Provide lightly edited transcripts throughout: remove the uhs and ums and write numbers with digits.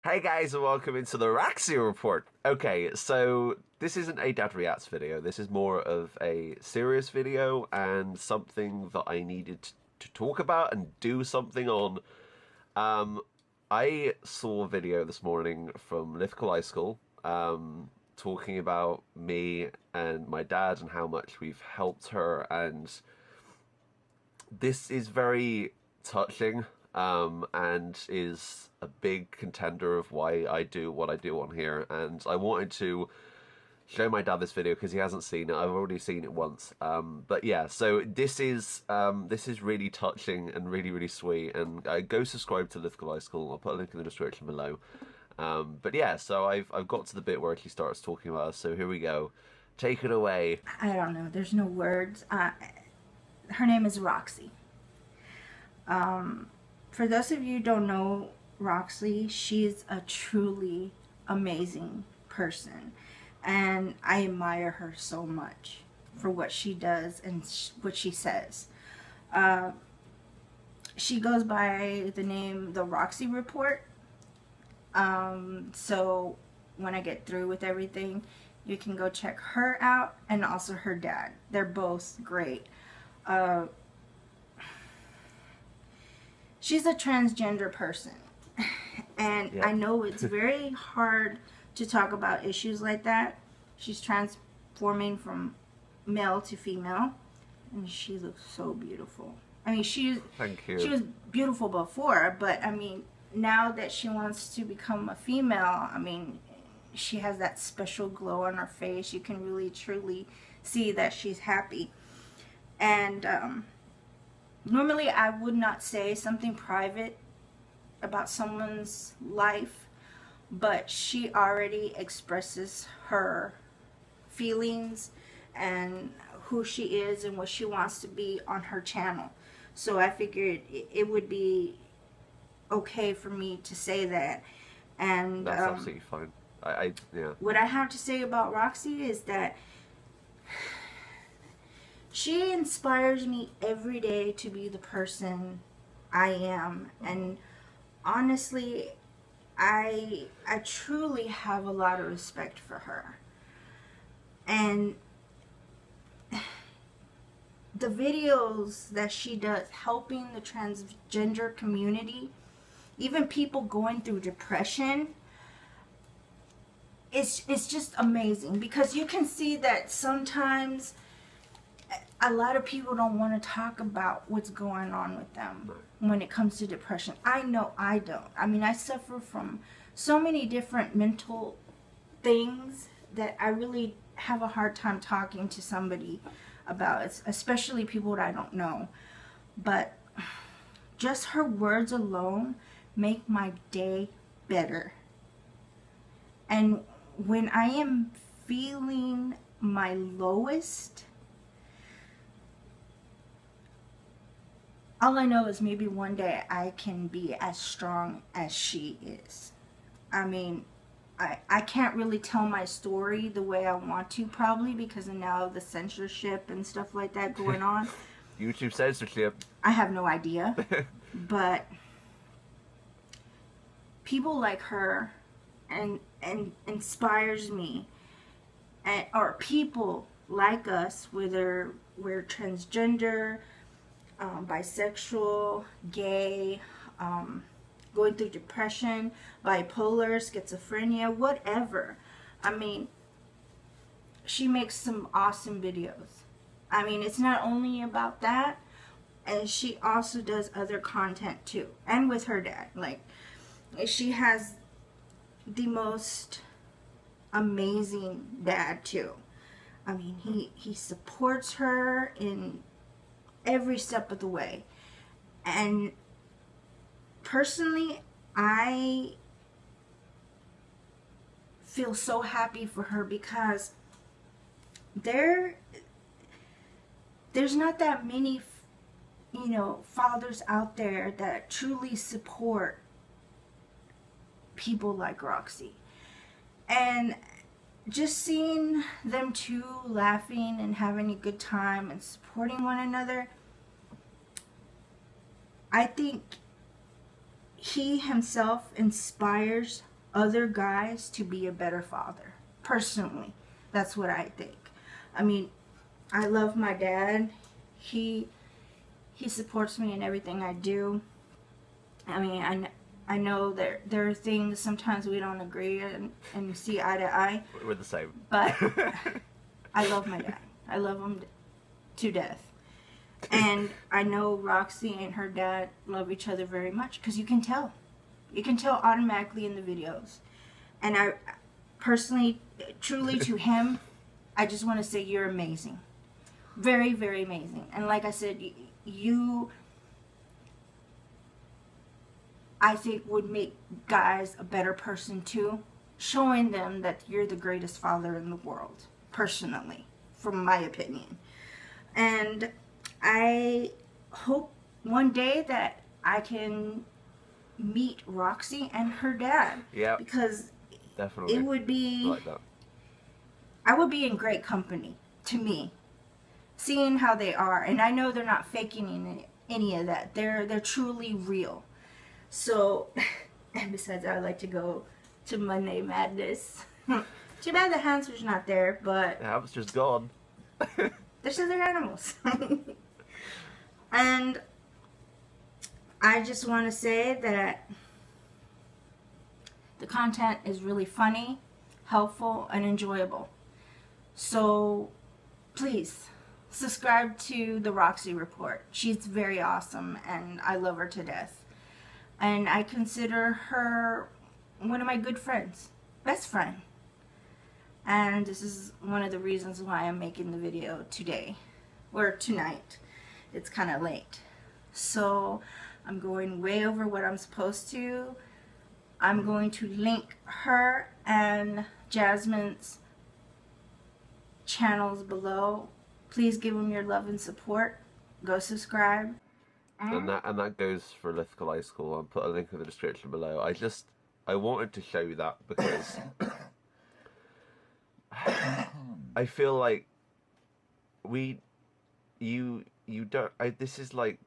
Hey guys, and welcome into the Roxy Report. Okay, so this isn't a Dad Reacts video. This is more of a serious video and something that I needed to talk about and do something on. I saw a video this morning from Lithgow High School talking about me and my dad and how much we've helped her, and this is very touching and is a big contender of why I do what I do on here. And I wanted to show my dad this video because he hasn't seen it. I've already seen it once. But yeah, so this is really touching and really sweet. And go subscribe to Lithgow High School. I'll put a link in the description below. But yeah, so I've got to the bit where he starts talking about us. So here we go. Take it away. I don't know. There's no words. Her name is Roxy. For those of you who don't know Roxy, she's a truly amazing person. And I admire her so much for what she does and what she says. She goes by the name TheRoxyReport. So when I get through with everything, you can go check her out and also her dad. They're both great. She's a transgender person. And Yeah. I know it's very hard to talk about issues like that. She's transforming from male to female. And she looks so beautiful. I mean, Thank you. she was beautiful before, but I mean, now that she wants to become a female, I mean, she has that special glow on her face. You can really truly see that she's happy. And normally I would not say something private about someone's life, but she already expresses her feelings and who she is and what she wants to be on her channel. So I figured it would be okay for me to say that. And That's absolutely fine. Yeah. What I have to say about Roxy is that she inspires me every day to be the person I am. And honestly, I truly have a lot of respect for her. And the videos that she does helping the transgender community, even people going through depression, it's just amazing, because you can see that sometimes a lot of people don't want to talk about what's going on with them when it comes to depression. I know I don't. I mean, I suffer from so many different mental things that I really have a hard time talking to somebody about, especially people that I don't know. But just her words alone make my day better. And when I am feeling my lowest, all I know is maybe one day I can be as strong as she is. I mean, I can't really tell my story the way I want to, probably because of now the censorship and stuff like that going on. YouTube censorship. I have no idea. But people like her and inspires me, or people like us, whether we're transgender, bisexual, gay, going through depression, bipolar, schizophrenia, whatever. I mean, she makes some awesome videos. I mean, it's not only about that, and she also does other content too, and with her dad. Like, she has the most amazing dad too. I mean, he supports her in every step of the way. And personally, I feel so happy for her, because there's not that many, fathers out there that truly support people like Roxy. And just seeing them two laughing and having a good time and supporting one another, I think he himself inspires other guys to be a better father. Personally, that's what I think. I mean, I love my dad. He supports me in everything I do. I mean, I know there are things sometimes we don't agree and see eye to eye. We're the same. But I love my dad. I love him to death. And I know Roxy and her dad love each other very much because you can tell. You can tell automatically in the videos. And I personally, truly to him, I just want to say you're amazing. Very, very amazing. And like I said, you, I think, would make guys a better person too. Showing them that you're the greatest father in the world. Personally. From my opinion. And I hope one day that I can meet Roxy and her dad. Yeah. Because definitely. it would be like that. I would be in great company, to me. Seeing how they are. And I know they're not faking any of that. They're truly real. So, and besides, I would like to go to Monday Madness. Too bad the hamster's not there, but The hamster's gone. they're still their animals. And I just want to say that the content is really funny, helpful, and enjoyable. So please subscribe to The Roxy Report. She's very awesome and I love her to death. And I consider her one of my good friends, best friend. And this is one of the reasons why I'm making the video today, or tonight. It's kind of late. So I'm going way over what I'm supposed to. I'm going to link her and Jasmine's channels below. Please give them your love and support. Go subscribe. And that goes for Lithgow High School. I'll put a link in the description below. I wanted to show you that because I feel like this is like,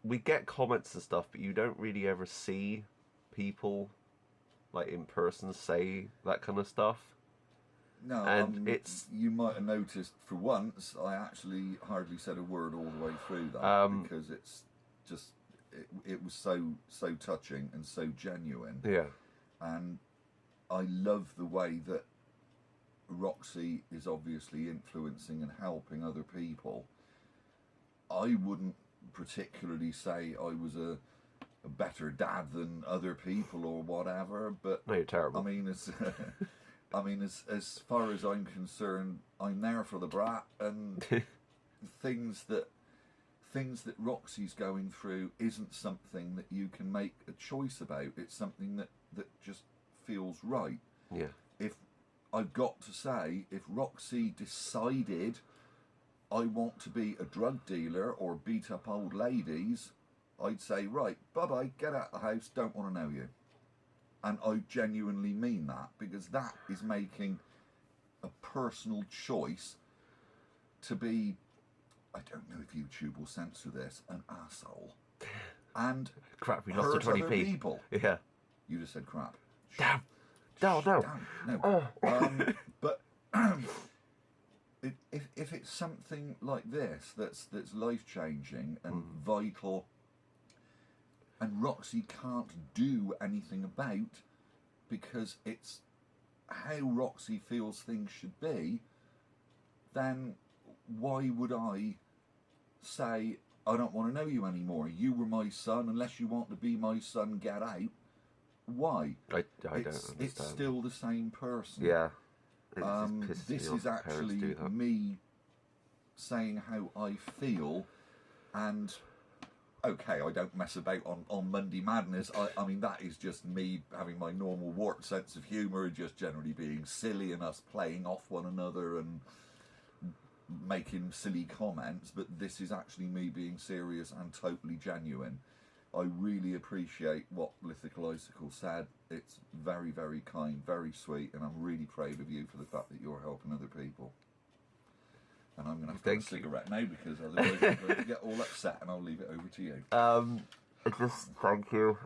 we get comments and stuff, but you don't really ever see people like in person say that kind of stuff. No, and it's, you might have noticed for once I actually hardly said a word all the way through that because it's just it was so touching and so genuine. Yeah. And I love the way that Roxy is obviously influencing and helping other people. I wouldn't particularly say I was a better dad than other people or whatever, but no, you're terrible. I mean, as far as I'm concerned, I'm there for the brat, and things that Roxy's going through isn't something that you can make a choice about. It's something that just feels right. Yeah. If I've got to say, if Roxy decided I want to be a drug dealer or beat up old ladies, I'd say, right, bye-bye, get out of the house, don't want to know you. And I genuinely mean that, because that is making a personal choice to be, I don't know if YouTube will censor this, an asshole. And crap, we lost to 20p. People. Yeah. You just said crap. Damn. No. Damn, no. Oh. But if it's something like this that's life-changing and vital, and Roxy can't do anything about because it's how Roxy feels things should be, then why would I say, I don't want to know you anymore? You were my son, unless you want to be my son, get out. Why? I don't understand. It's still the same person. Yeah. This is actually me saying how I feel, and okay, I don't mess about on Monday Madness. I mean, that is just me having my normal warped sense of humour, just generally being silly and us playing off one another and making silly comments, but this is actually me being serious and totally genuine. I really appreciate what Lithgow Icicle said. It's very, very kind, very sweet, and I'm really proud of you for the fact that you're helping other people. And I'm going to have to have a cigarette now, because otherwise I'm going to get all upset, and I'll leave it over to you. Just thank you.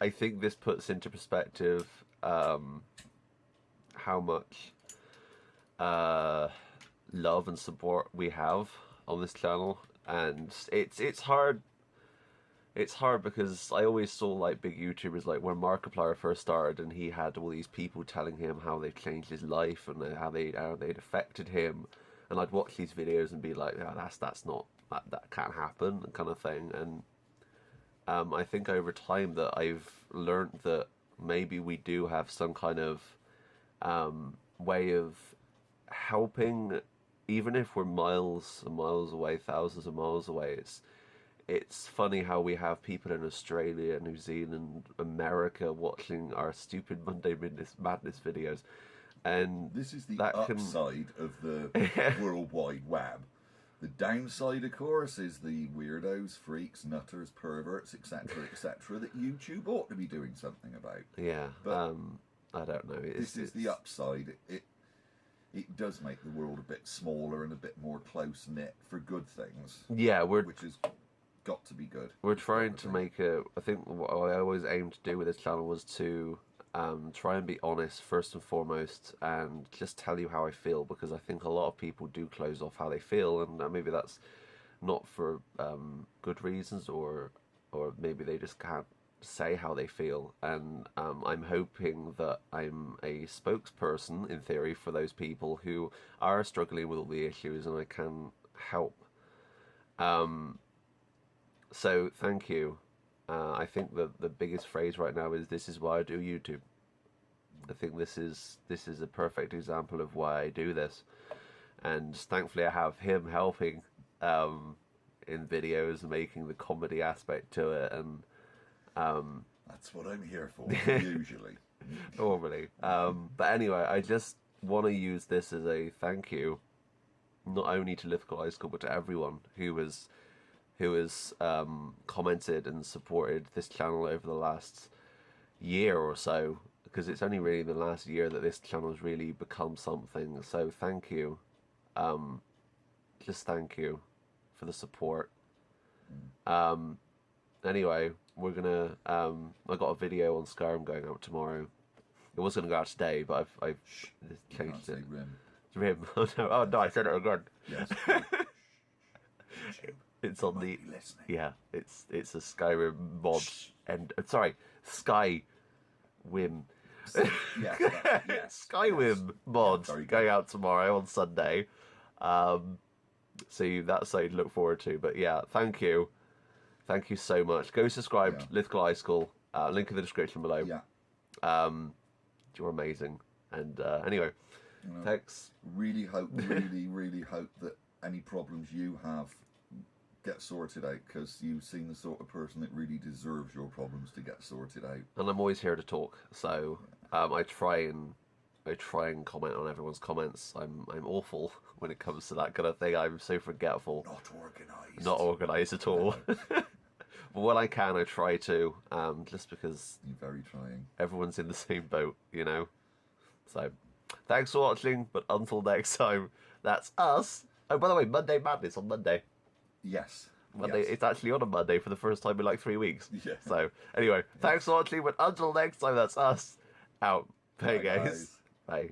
I think this puts into perspective how much love and support we have on this channel, and it's hard. It's hard because I always saw like big YouTubers, like when Markiplier first started, and he had all these people telling him how they've changed his life and how they'd affected him, and I'd watch these videos and be like, oh, that's not that can't happen, kind of thing. And I think over time that I've learned that maybe we do have some kind of way of helping, even if we're miles and miles away, thousands of miles away. It's funny how we have people in Australia, New Zealand, America watching our stupid Monday Madness videos. And this is the upside of the World Wide Web. The downside, of course, is the weirdos, freaks, nutters, perverts, etc., etc., that YouTube ought to be doing something about. Yeah, but I don't know. This is the upside. It does make the world a bit smaller and a bit more close-knit for good things. Yeah, which is got to be good. We're trying to make a. I think what I always aimed to do with this channel was to try and be honest first and foremost, and just tell you how I feel, because I think a lot of people do close off how they feel, and maybe that's not for good reasons, or maybe they just can't say how they feel. And I'm hoping that I'm a spokesperson, in theory, for those people who are struggling with all the issues, and I can help. So thank you. I think that the biggest phrase right now is, this is why I do YouTube. I think this is a perfect example of why I do this, and thankfully I have him helping in videos, making the comedy aspect to it, and that's what I'm here for, usually. Normally. But anyway, I just want to use this as a thank you, not only to Lithgow High School, but to everyone who has commented and supported this channel over the last year or so, because it's only really the last year that this channel has really become something. So thank you. Just thank you for the support. Anyway, we're gonna I got a video on Skyrim going out tomorrow. It was gonna go out today, but I've changed it. Rim. Oh no, I said it again. Yes. It's on the it's a Skyrim mod, and sorry, Skywim. Skywim mod going out tomorrow on Sunday. So that's something to look forward to. But yeah, thank you so much. Go subscribe to Lithgow High School. Link in the description below. You're amazing. And anyway, thanks. Really hope that any problems you have get sorted out, because you seem the sort of person that really deserves your problems to get sorted out. And I'm always here to talk, so I try and comment on everyone's comments. I'm awful when it comes to that kind of thing. I'm so forgetful. Not organised at all. But when I can, I try to, just because you're very trying. Everyone's in the same boat, you know. So thanks for watching, but until next time, that's us. Oh, by the way, Monday Madness on Monday. Yes. Monday, it's actually on a Monday for the first time in like 3 weeks. Yeah. So, anyway, thanks for watching, but until next time, that's us. Out. Bye, guys. Bye.